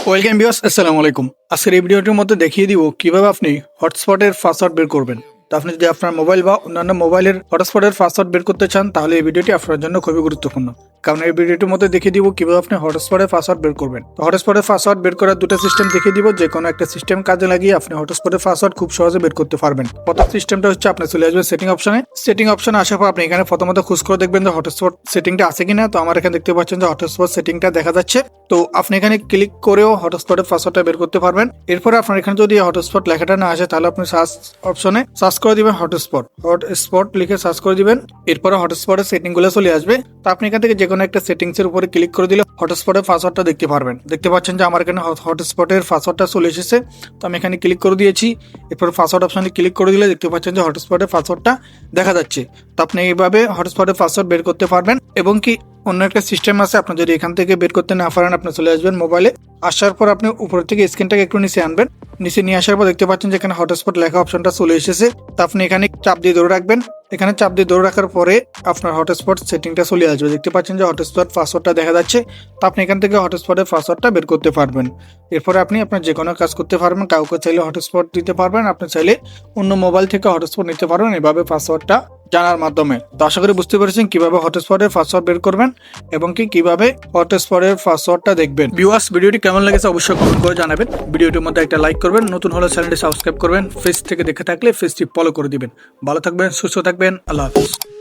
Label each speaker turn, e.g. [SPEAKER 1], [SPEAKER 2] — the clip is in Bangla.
[SPEAKER 1] ওয়েলকাম ভিউয়ার্স, আসসালামু আলাইকুম। আজকের এই ভিডিওটির মধ্যে দেখিয়ে দিব কিভাবে আপনি হটস্পটের পাসওয়ার্ড বের করবেন। তো আপনি যদি আপনার মোবাইল বা অন্যান্য মোবাইলের হটস্পটের পাসওয়ার্ড বের করতে চান তাহলে এই ভিডিওটি আপনার জন্য খুবই গুরুত্বপূর্ণ, কারণ এই ভিডিওটির মধ্যে দেখিয়ে দিব কিভাবে আপনি হটস্পটের পাসওয়ার্ড বের করবেন। তো হটস্পটের পাসওয়ার্ড বের করার দুটো সিস্টেম দেখিয়ে দিব, যে কোনো একটা সিস্টেম কাজে লাগিয়ে আপনি হটস্পটের পাসওয়ার্ড খুব সহজে বের করতে পারবেন। প্রথম সিস্টেমটা হচ্ছে আপনি চলে আসবেন সেটিং অপশনে আসার পর আপনি এখানে প্রথমত খোঁজ করে দেখবেন যে হটস্পট সেটিংটা আছে কিনা। তো আমার এখানে দেখতে পাচ্ছেন যে হটস্পট সেটিংটা দেখা যাচ্ছে। তো আপনি এখানে ক্লিক করেও হটস্পটের পাসওয়ার্ডটা বের করতে পারবেন। এরপরে আপনার এখানে যদি হটস্পট লেখাটা না আসে তাহলে আপনি সার্চ অপশনে সার্চ করে দিবেন হটস্পট লিখে সার্চ করে দিবেন। এরপরে হটস্পটের সেটিং গুলো চলে আসবে। তো আপনি এখান থেকে যে কোনো একটা সেটিংস এর উপরে ক্লিক করে দিলে হটস্পটের পাসওয়ার্ডটা দেখতে পারবেন। দেখতে পাচ্ছেন যে আমার এখানে হটস্পটের পাসওয়ার্ডটা চলে এসেছে। তো আমি এখানে ক্লিক করে দিয়েছি। এরপর পাসওয়ার্ড অপশনে ক্লিক করে দিলে দেখতে পাচ্ছেন যে হটস্পটের পাসওয়ার্ডটা দেখা যাচ্ছে। তো আপনি এইভাবে হটস্পটের পাসওয়ার্ড বের করতে পারবেন। এবং কি অন্য একটা সিস্টেম আছে, আপনি যদি এখান থেকে বের করতে না পারেন আপনি চলে আসবেন মোবাইলে। আসার পর আপনি উপর থেকে স্ক্রিনটাকে একটু নিচে আনবেন। নিচে নিয়ে আসার পর দেখতে পাচ্ছেন যে এখানে হটস্পট লেখা অপশনটা চলে এসেছে। তো আপনি এখানে চাপ দিয়ে ধরে রাখবেন। এখানে চাপ দিয়ে ধরে রাখার পরে আপনার হটস্পট সেটিংটা চলে আসবে। দেখতে পাচ্ছেন যে হটস্পট পাসওয়ার্ডটা দেখা যাচ্ছে। তো আপনি এখান থেকে হটস্পটের পাসওয়ার্ডটা বের করতে পারবেন। এরপরে আপনি আপনার যে কোনো কাজ করতে পারবেন। কাউকে চাইলে হটস্পট দিতে পারবেন, আপনি চাইলে অন্য মোবাইল থেকে হটস্পট নিতে পারবেন এভাবে পাসওয়ার্ডটা জানার মাধ্যমে। তো আশা করি বুঝতে পেরেছেন কিভাবে হটস্পটের পাসওয়ার্ড বের করবেন এবং কিভাবে হটস্পটের পাসওয়ার্ডটা দেখবেন। ভিউয়ার্স, ভিডিওটি কেমন লেগেছে অবশ্যই কমেন্ট করে জানাবেন। ভিডিওটির মধ্যে একটা লাইক করবেন, নতুন হলে চ্যানেলটি সাবস্ক্রাইব করবেন, ফেস থেকে দেখে থাকলে ফেসটি ফলো করে দিবেন। ভালো থাকবেন, সুস্থ থাকবেন, আল্লাহ হাফেজ।